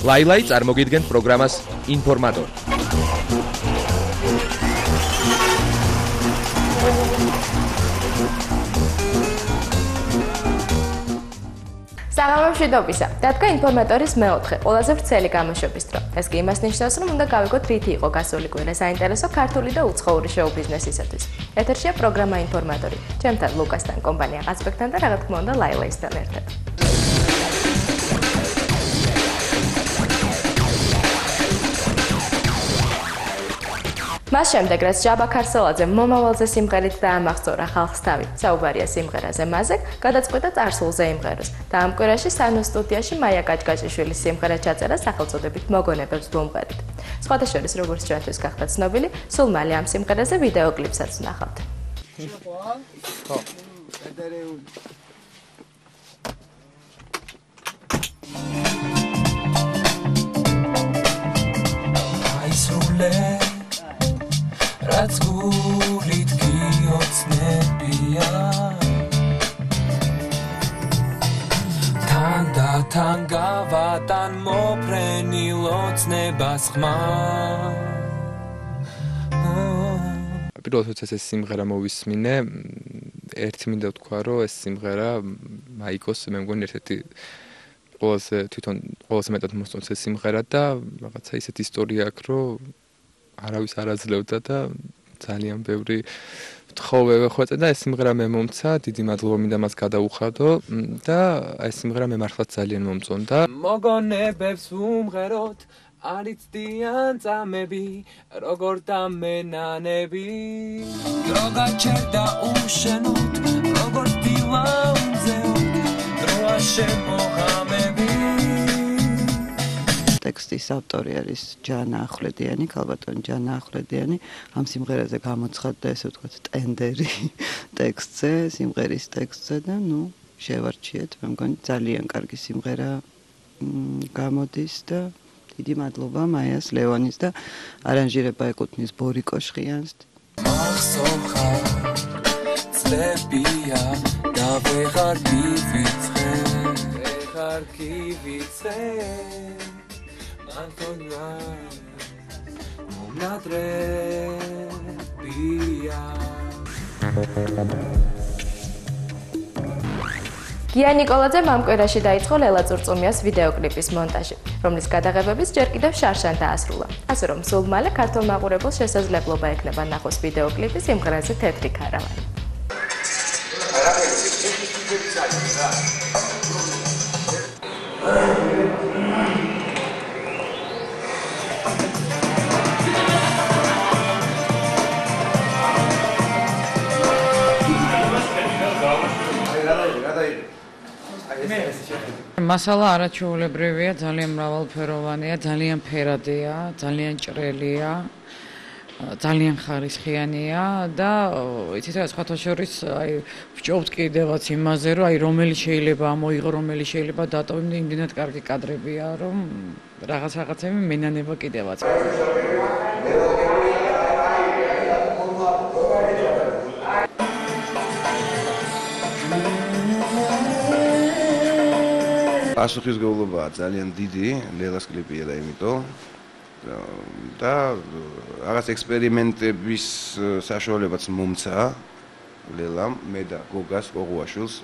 ლაილაი წარმოგიდგენთ პროგრამას ინფორმატორი. საღამომშვიდობისა. დადგა ინფორმატორის მეოთხე, ყველაზე ვრცელი გამოშვების დრო. ეს კი იმას ნიშნავს, რომ უნდა გავიგოთ რითი იყო გასული კვირა საინტერესო ქართული და უცხოური შოუ-ბიზნესისათვის. ეთერშია პროგრამა ინფორმატორი. ჩემთან ლუკასთან, კომპანია ყაცბეკთან და რა თქმა უნდა ლაილაისთან ერთად. მას შემდეგ, რაც ჯაბა ქარსელაძე მომავალზე სიმღერით დაამახსოვრა ხალხს თავი, საუბარია სიმღერაზე მაზეკ, გადაწყვიტა წარსულზე იმღეროს. და ამ კვირაში სანო სტუდიაში მაია კაჭკაჭიშვილის სიმღერა ჩაწერა სახელწოდებით მოგონებებს ვუმღერით. სხვათა შორის, როგორც ჩვენთვის გახდა ცნობილი, სულ მალე ამ სიმღერაზე ვიდეო კლიპსაც ვნახავთ. რაც გულით გიოცნებია თან და თან გავატან მოფრენილ ოცნებას ხმა პირველად ეს სიმღერა მოვისმინე ერთი მინდა ვთქვა რომ ეს სიმღერა მაიკოს მე მგონი ერთ-ერთი ყველაზე მეტად მოსწონს ეს სიმღერა და რაღაცა ისეთი ისტორია აქვს რომ არავის არ აძლევდა და ძალიან ბევრი თხოვება ხვეწა და ეს სიმღერა მე მომცა, დიდი მადლობა მინდა მას გადაუხადო და ეს სიმღერა მე მართლაც ძალიან მომწონდა. მოგონებებს ვუმღეროთ, არიცდიან წამები, როგორ დამენანები. დრო გაჩერდა უშენოდ, როგორ დილა უმზეოდ, დროა შემოღამები. ტექსტის ავტორი არის ჯანა ახვლედიანი, ქალბატონი ჯანა ახვლედიანი. ამ სიმღერაზე გამოცხადდა ესე ვთქვათ ტენდერი ტექსტზე, სიმღერის ტექსტზე და შევარჩიეთ, მე მგონი ძალიან კარგი სიმღერა გამოდის და დიდი მადლობა მაიას ლევანის და არანჟირება ეკუთვნის ბორი კოშხიანს. მახსოვხარ წლებია და ვეღარ გივიწყე Antonia, Monadrebia. გია ნიკოლაძემ ამ კვირაში დაიწყო ლელა წურწუმიას ვიდეო კლიპის მონტაჟი, რომლის გადაღებების ჯერ კიდევ შარშან დაასრულა. ასე რომ სულ მალე ქართულ მაყურებელს შესაძლებლობა ექნება ნახოს ვიდეო კლიპი სიმღერაზე თეთრი ქარავანი. მასალა არაჩვეულებრივია, ძალიან მრავალფეროვანია, ძალიან ფერადია, ძალიან ჭრელია, ძალიან ხარისხიანია და იცით რა სხვათა შორის აი ვჭობთ კიდევაც იმაზე, რომ აი რომელი შეიძლება ამოიღო, რომელი შეიძლება დატოვო, იმდენად კარგი კადრებია, რომ რაღაცები მენანება კიდევაც. პასუხისმგებლობაა ძალიან დიდი, ლელას კლიპია და იმიტომ და რაღაც ექსპერიმენტების საშუალებაც მომცა ლელამ, მე და გოგას ყოღუაშვილს.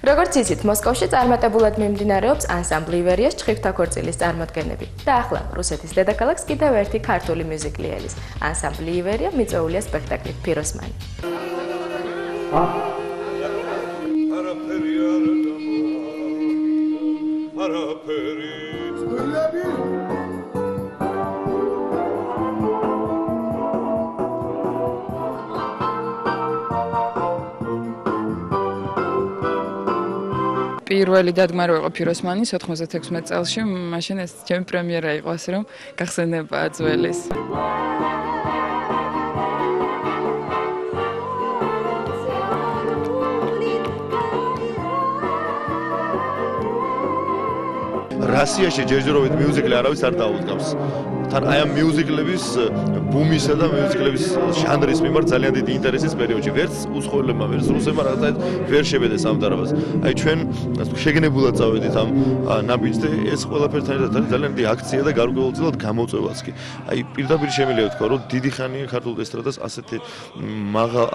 როგორც იცით, მოსკოვში წარმატებულად მიმდინარეობს ანსამბლი ივერიას ჩხიფთა ქორწილის წარმოდგენები. და ახლა რუსეთის დედაქალაქს კიდევ ერთი ქართული მიუზიკლი ელის. ანსამბლი ივერია მიწვეულია სპექტაკლით „ფიროსმანი“. პირველი დადგმარება იყო ფიროსმანის 96 წელში, მაშინ ეს ჩემი პრემიერა იყო, ასე რომ გახსენებაა ძველის. რასიაში ჯერჯერობით მიუზიკლი არავის არ დაუდგავს. თან აი ამ მიუზიკლების ბუმისა და მიუზიკლების ჟანრის მიმართ ძალიან დიდი ინტერესის პერიოდში ვერც უცხოელებმა ვერც რუსებმა რაღაცა ვერ შებედეს ამ დარაბას. აი ჩვენ შეგნებულად წავედით ამ ნაბიჯს და ეს ყველაფერთან ერთად არის ძალიან დიდი აქცია და გარკვეულწილად გამოწვევაც კი. აი პირდაპირ შემიძლია ვთქვა, რომ დიდი ხანია ქართულ ესტრადას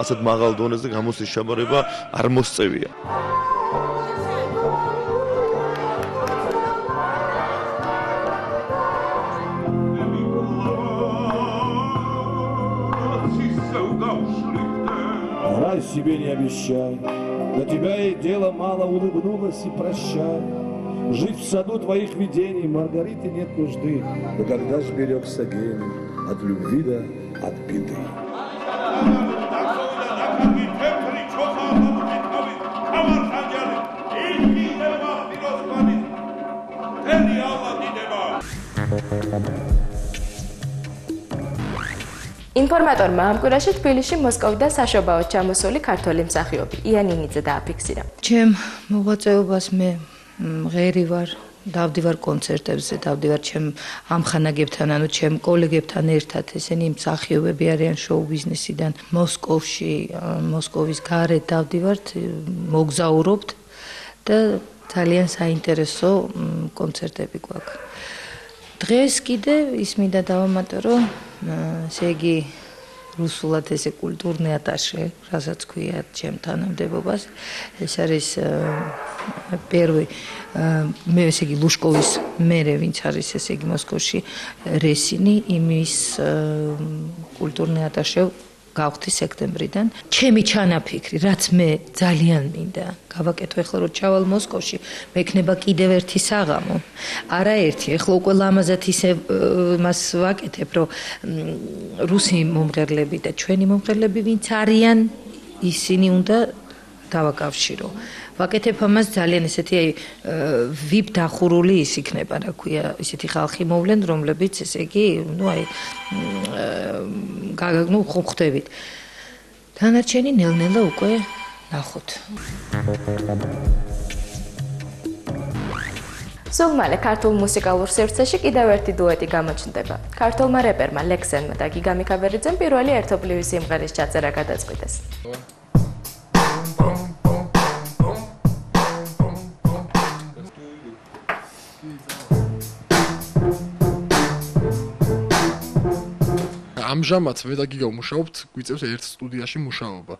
ასეთ მაღალ დონეზე გამოსვლის ჩაბარება არ მოსწევია. Рай себе не обещай, на тебя и дело мало, улыбнулась и прощай. Жить в саду твоих видений, Маргариты нет нужды. Но когда ж берегся гений от любви да от беды. ინფორმატორმა ამ კვირაში თბილისში მოსკოვიდან საშობაოდ ჩამოსული ქართველი მსახიობი იანინიძე დააფიქსირა. ჩემ მოღვაწეობას მე ღერი ვარ, დავდივარ კონცერტებზე, დავდივარ ჩემ ამხანაგებთან, ანუ ჩემ კოლეგებთან ერთად, ესენი მსახიობები არიან შოუ ბიზნესიდან. მოსკოვში, მოსკოვის გარეთ დავდივართ, მოგზაურობთ და ძალიან საინტერესო კონცერტები გვაქვს. დღეს კიდე ის მინდა დავამატო, რომ ესე იგი რუსულად ესე კულტურნი ატაშე, რასაც ქვია ჩემ თანამდებობას. ეს არის პირველი მე ესე იგი ლუშკოვის მერე, ვინც არის ესე იგი მოსკოვში რესინი, იმის კულტურნი ატაშე გავხდი სექტემბრიდან. ჩემი ჩანაფიქრი, რაც მე ძალიან მინდა გავაკეთო ახლა რომ ჩავალ მოსკოვში, მექნება კიდევ ერთი საღამო. არაერთი, ახლა უკვე ლამაზად ისე მას ვაკეთებ, რომ რუსი მომღერლები და ჩვენი მომღერლები ვინც არიან, ისინი უნდა დავაკავშირო. ვაკეთებ ამას ძალიან ესეთი აი VIP დახურული ის იქნება, რა ქვია, ისეთი ხალხი მოვლენ, რომლებიც ესე იგი, ნუ აი ნუ ხვდებით. დანარჩენი ნელ-ნელა უკვე ნახოთ. სულ მალე ქართულ მუსიკალურ სივრცეში კიდევ ერთი დუეტი გამოჩნდება. ქართულმა რეპერმა ლექსენმა და გიგა მიქაბერიძემ პირველი ერთობლივი სიმღერის ჩაწერა გადაწყვიტეს. ამჟამად მე და გიგა ვმუშაობთ, გვიწევს ერთ სტუდიაში მუშაობა.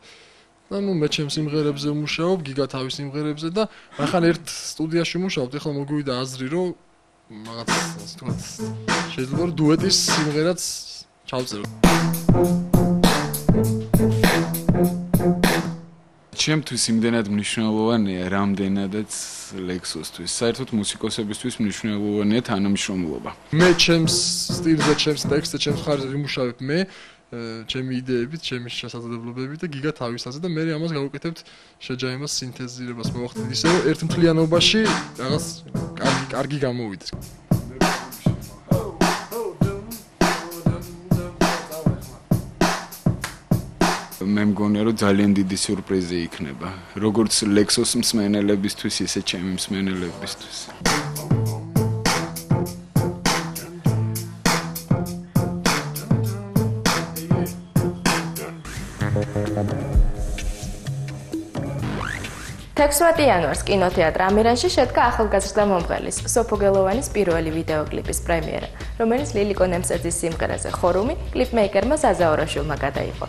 და ნუ მე ჩემს სიმღერებზე ვმუშაობ, გიგა თავის სიმღერებზე და ახლა ერთ სტუდიაში მუშაობთ, ახლა მოგვივიდა აზრი, რომ რაღაც თუნდაც შეიძლება დუეტის სიმღერაც ჩავწერო. ჩემთვის იმდენად მნიშვნელოვანია, რამდენადაც ლექსოსთვის. საერთოდ მუსიკოსებისთვის მნიშვნელოვანია თანამშრომლობა. მე ჩემს სტილზე, ჩემს ტექსტზე, ჩემს ხარჯზე ვიმუშავებ მე, ჩემი იდეებით, ჩემი შესაძლებლობებით და გიგა თავისაზე და მე ამას გავუკეთებთ შეჯაიმას სინთეზირებას მოვახდით ისე, რომ ერთ მთლიანობაში რაღაც კარგი გამოვიდეს. მე მგონია რომ ძალიან დიდი სიურპრიზი იქნება როგორც ლექსოს მსმენელებისთვის ისე ჩემი მსმენელებისთვის თექვსმეტი იანვარს კინოთეატრ ამირანში შედგა ახალგაზრდა მომღერლის სოფო გელოვანის პირველი ვიდეოკლიპის პრემიერა, რომელიც ლილიკო ნემსაძის სიმღერაზე ხორუმი კლიპმეიკერმა ზაზა ორაშვილმა გადაიღო.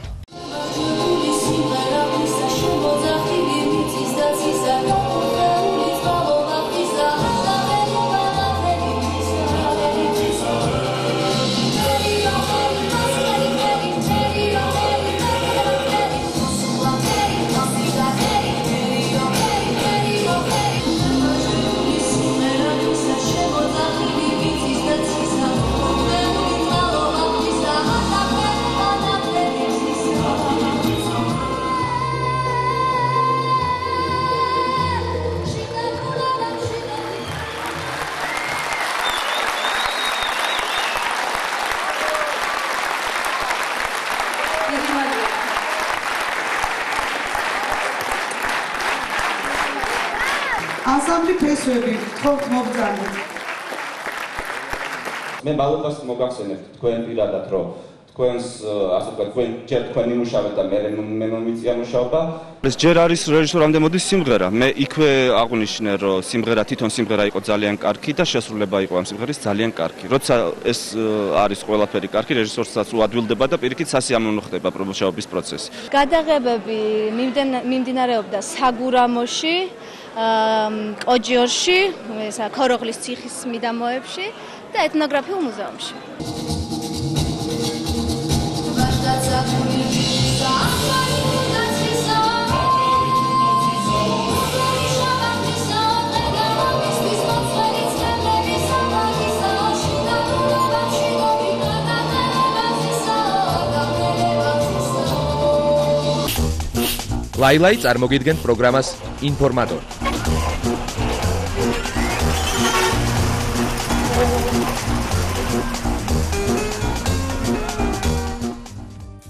ანსამბლი ფესვები, თქო მოგძალით. მე მალობას მოგახსენებთ თქვენ პირადად რომ თქვენს ასე ვთქვათ თქვენ ჯერ თქვენი მუშაობთ და მე მომიწია მუშაობა. ეს ჯერ არის რეჟისორამდე მოდის სიმღერა. მე იქვე აღვნიშნე რომ სიმღერა თვითონ სიმღერა იყო ძალიან კარგი და შესრულება იყო ამ სიმღერის ძალიან კარგი. როცა ეს არის ყველაფერი კარგი, რეჟისორსაც უადვილდება და პირიქით სასიამოვნო ხდება მუშაობის პროცესი. გადაღებები მიმდინარეობდა საგურამოში, კოჯიორში, ესა ქოროღლის ციხის მიდამოებში და ეთნოგრაფიულ მუზეუმში. ლაილაი წარმოგიდგენთ პროგრამას ინფორმატორი.